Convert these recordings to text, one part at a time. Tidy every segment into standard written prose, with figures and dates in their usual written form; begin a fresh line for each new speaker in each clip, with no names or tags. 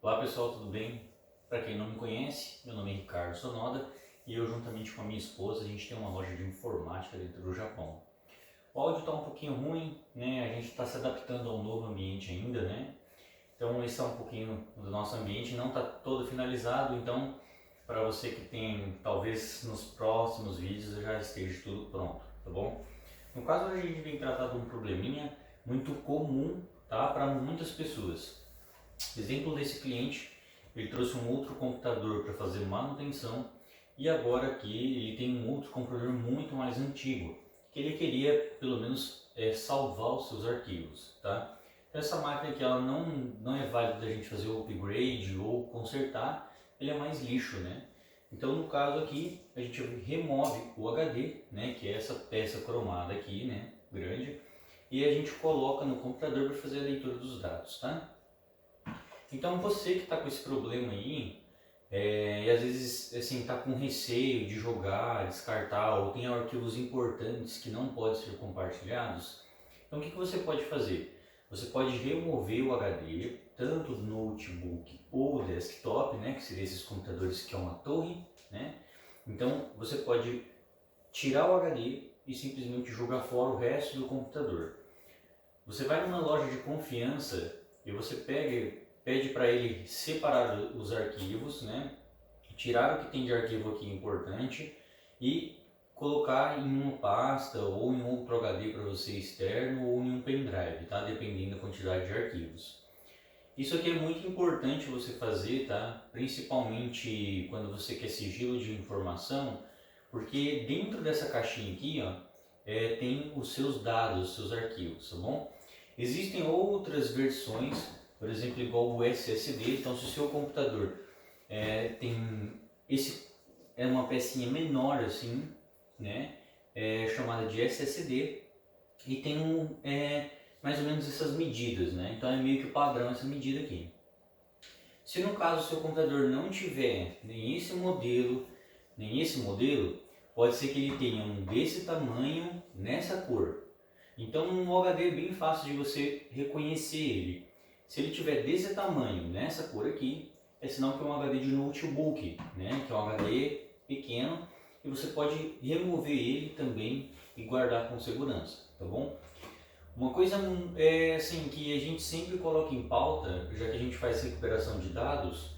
Olá pessoal, tudo bem? Para quem não me conhece, meu nome é Ricardo Sonoda e eu juntamente com a minha esposa a gente tem uma loja de informática dentro do Japão. O áudio está um pouquinho ruim, né? A gente está se adaptando ao novo ambiente ainda, né? Então esse é um pouquinho do nosso ambiente, não está todo finalizado, então para você que tem, talvez nos próximos vídeos já esteja tudo pronto, tá bom? No caso hoje a gente vem tratar de um probleminha muito comum, tá? Para muitas pessoas. Exemplo desse cliente, ele trouxe um outro computador para fazer manutenção e agora aqui ele tem um outro computador muito mais antigo que ele queria pelo menos salvar os seus arquivos, tá? Então essa máquina aqui ela não é válida da gente fazer o upgrade ou consertar, ele é mais lixo, né? Então no caso aqui a gente remove o HD, né, que é essa peça cromada aqui, né, grande, e a gente coloca no computador para fazer a leitura dos dados, tá? Então você que está com esse problema aí, e às vezes assim está com receio de jogar, descartar ou tem arquivos importantes que não podem ser compartilhados, então o que você pode fazer? Você pode remover o HD, tanto do notebook ou desktop, né, que seriam esses computadores que é uma torre, né? Então você pode tirar o HD e simplesmente jogar fora o resto do computador. Você vai numa loja de confiança e você pede para ele separar os arquivos, né? Tirar o que tem de arquivo aqui importante e colocar em uma pasta ou em outro HD para você externo ou em um pendrive, tá? Dependendo da quantidade de arquivos. Isso aqui é muito importante você fazer, tá? Principalmente quando você quer sigilo de informação, porque dentro dessa caixinha aqui, ó, tem os seus dados, os seus arquivos, tá bom? Existem outras versões, por exemplo, igual o SSD. Então, se o seu computador tem esse é uma pecinha menor assim, né, chamada de SSD e tem mais ou menos essas medidas, né? Então é meio que o padrão essa medida aqui. Se no caso o seu computador não tiver nem esse modelo, pode ser que ele tenha um desse tamanho nessa cor. Então um HD é bem fácil de você reconhecer ele. Se ele tiver desse tamanho nessa cor aqui, é sinal que é um HD de notebook, né? Que é um HD pequeno e você pode remover ele também e guardar com segurança, tá bom? Uma coisa assim que a gente sempre coloca em pauta, já que a gente faz recuperação de dados,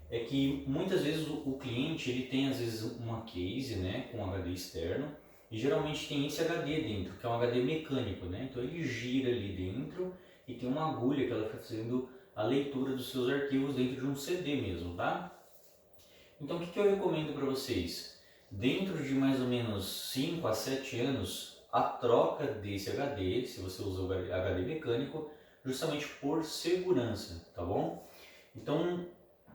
é que muitas vezes o cliente ele tem às vezes uma case, né, com HD externo e geralmente tem esse HD dentro, que é um HD mecânico, né? Então ele gira ali dentro e tem uma agulha que ela está fazendo a leitura dos seus arquivos dentro de um CD mesmo, tá? Então o que eu recomendo para vocês? Dentro de mais ou menos 5 a 7 anos, a troca desse HD, se você usa o HD mecânico, justamente por segurança, tá bom? Então,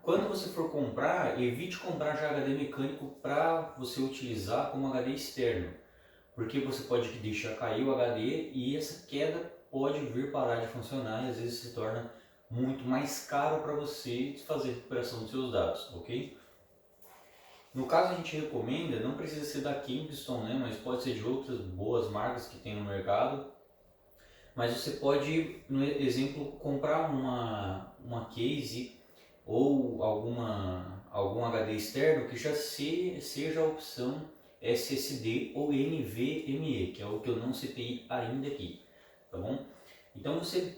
quando você for comprar, evite comprar já HD mecânico para você utilizar como HD externo, porque você pode deixar cair o HD e essa queda pode vir parar de funcionar e às vezes se torna muito mais caro para você fazer a recuperação dos seus dados, ok? No caso a gente recomenda, não precisa ser da Kingston, né, mas pode ser de outras boas marcas que tem no mercado. Mas você pode, no exemplo, comprar uma case ou algum HD externo que já seja a opção SSD ou NVMe, que é o que eu não citei ainda aqui, tá bom? Então você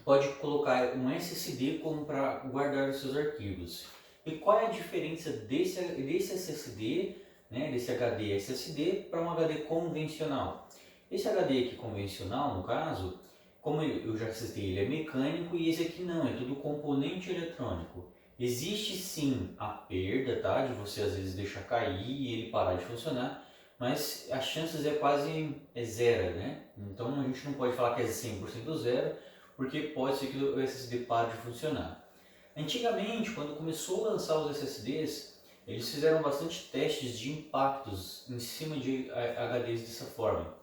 pode colocar um SSD como para guardar os seus arquivos. E qual é a diferença desse SSD, né, desse HD SSD para um HD convencional? Esse HD aqui convencional, no caso, como eu já citei, ele é mecânico e esse aqui não, é tudo componente eletrônico. Existe sim a perda, tá, de você às vezes deixar cair e ele parar de funcionar, mas as chances é quase zero, né? Então a gente não pode falar que é 100% zero, porque pode ser que o SSD pare de funcionar. Antigamente, quando começou a lançar os SSDs, eles fizeram bastante testes de impactos em cima de HDs dessa forma.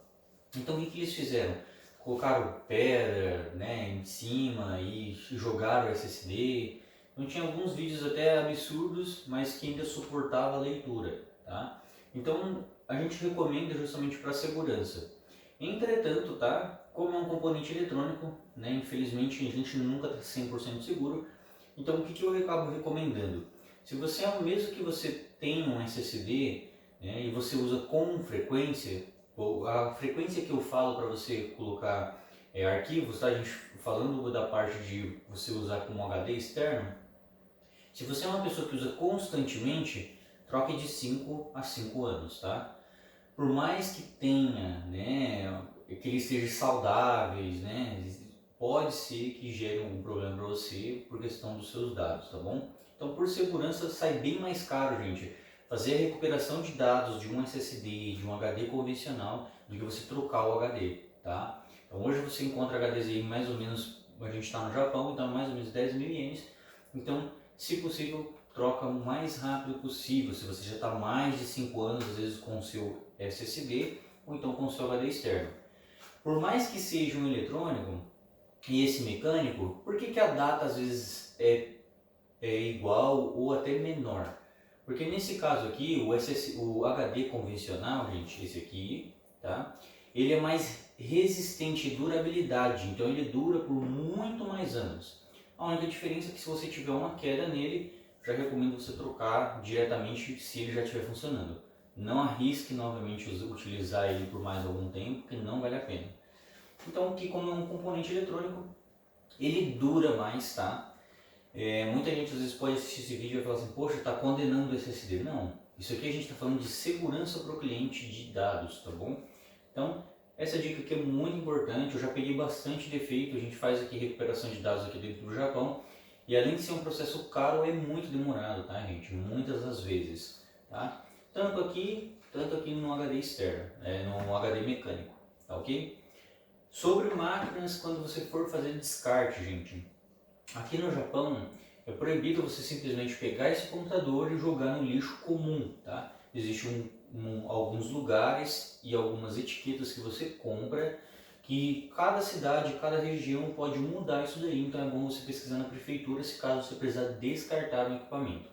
Então o que eles fizeram? Colocaram pedra, né, em cima e jogaram o SSD. Então tinha alguns vídeos até absurdos, mas que ainda suportava a leitura, tá? Então a gente recomenda justamente para segurança. Entretanto, tá? Como é um componente eletrônico, né, infelizmente a gente nunca está 100% seguro, Então o que eu acabo recomendando? Se você é o mesmo que você tem um SSD, né, e você usa com frequência, ou a frequência que eu falo para você colocar arquivos, tá, gente? Falando da parte de você usar como HD externo, se você é uma pessoa que usa constantemente, troque de 5 a 5 anos, tá? Por mais que tenha, né, que eles sejam saudáveis, né, pode ser que gere algum problema para você por questão dos seus dados, tá bom? Então, por segurança, sai bem mais caro, gente, fazer a recuperação de dados de um SSD, de um HD convencional, do que você trocar o HD, tá? Então, hoje você encontra HDs aí mais ou menos, a gente está no Japão, então mais ou menos 10 mil ienes. Então, se possível, troca o mais rápido possível. Se você já está mais de 5 anos, às vezes com o seu SSD ou então com o seu HD externo. Por mais que seja um eletrônico e esse mecânico, por que a data às vezes é igual ou até menor? Porque nesse caso aqui, o HD convencional, gente, esse aqui, tá? Ele é mais resistente em durabilidade, então ele dura por muito mais anos. A única diferença é que se você tiver uma queda nele, já recomendo você trocar diretamente se ele já estiver funcionando. Não arrisque novamente utilizar ele por mais algum tempo, porque não vale a pena. Então aqui, como é um componente eletrônico, ele dura mais, tá? Muita gente às vezes pode assistir esse vídeo e falar assim, poxa, está condenando o SSD. Não, isso aqui a gente está falando de segurança para o cliente de dados, tá bom? Então, essa dica aqui é muito importante, eu já peguei bastante defeito, a gente faz aqui recuperação de dados aqui dentro do Japão, e além de ser um processo caro, é muito demorado, tá, gente? Muitas das vezes, tá? Tanto aqui no HD externo, no HD mecânico, tá ok? Sobre máquinas, quando você for fazer descarte, gente, aqui no Japão é proibido você simplesmente pegar esse computador e jogar no lixo comum, tá? Existem alguns lugares e algumas etiquetas que você compra que cada cidade, cada região pode mudar isso daí, então é bom você pesquisar na prefeitura se caso você precisar descartar um equipamento.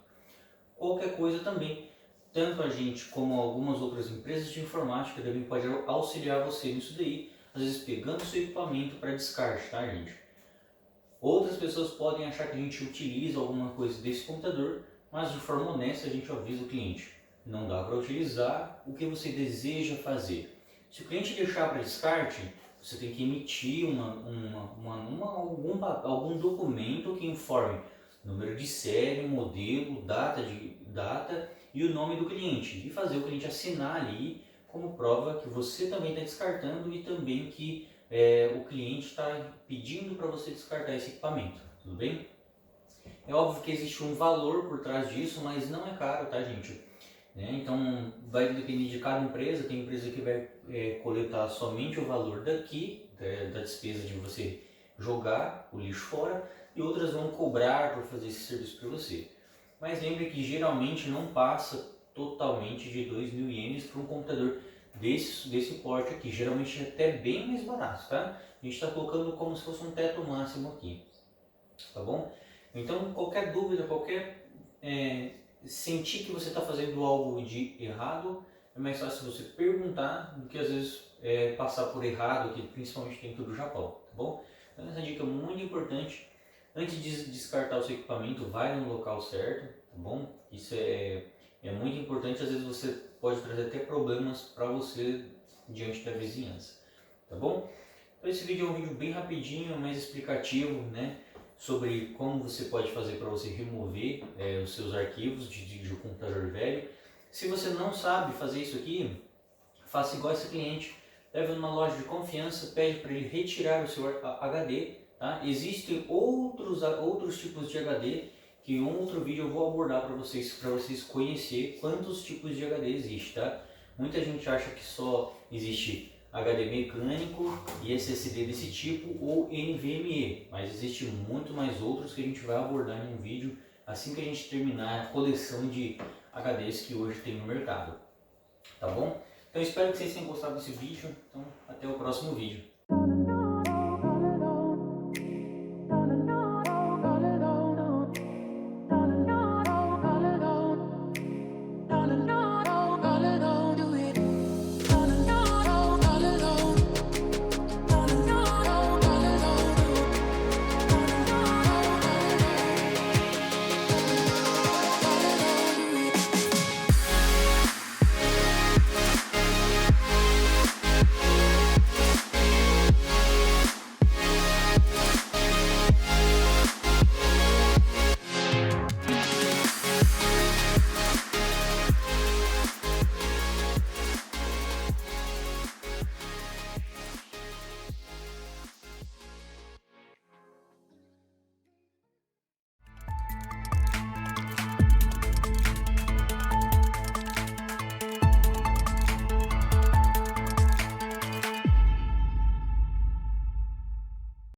Qualquer coisa também, tanto a gente como algumas outras empresas de informática também pode auxiliar você nisso daí, às vezes pegando seu equipamento para descarte, tá, gente? Outras pessoas podem achar que a gente utiliza alguma coisa desse computador, mas de forma honesta a gente avisa o cliente. Não dá para utilizar o que você deseja fazer. Se o cliente deixar para descarte, você tem que emitir algum documento que informe número de série, modelo, data e o nome do cliente. E fazer o cliente assinar ali como prova que você também está descartando e também que o cliente está pedindo para você descartar esse equipamento, tudo bem? É óbvio que existe um valor por trás disso, mas não é caro, tá, gente? Então vai depender de cada empresa. Tem empresa que vai coletar somente o valor daqui, da despesa de você jogar o lixo fora, e outras vão cobrar por fazer esse serviço para você. Mas lembre que geralmente não passa totalmente de 2 mil ienes para um computador desse porte aqui, geralmente é até bem mais barato, tá? A gente está colocando como se fosse um teto máximo aqui, tá bom? Então qualquer dúvida, sentir que você está fazendo algo de errado, é mais fácil você perguntar do que às vezes passar por errado aqui, principalmente dentro do Japão, tá bom? Então essa dica é muito importante. Antes de descartar o seu equipamento, vai no local certo, tá bom? Isso é muito importante, às vezes você pode trazer até problemas para você diante da vizinhança, tá bom? Então esse vídeo é um vídeo bem rapidinho, mais explicativo, né? Sobre como você pode fazer para você remover os seus arquivos de um computador velho. Se você não sabe fazer isso aqui, faça igual esse cliente, leve numa loja de confiança, pede para ele retirar o seu HD, tá? Existem outros tipos de HD que em um outro vídeo eu vou abordar para vocês conhecer quantos tipos de HD existe, tá? Muita gente acha que só existe HD mecânico e SSD desse tipo ou NVMe, mas existe muito mais outros que a gente vai abordar em um vídeo assim que a gente terminar a coleção de HDs que hoje tem no mercado, tá bom? Então espero que vocês tenham gostado desse vídeo, então até o próximo vídeo.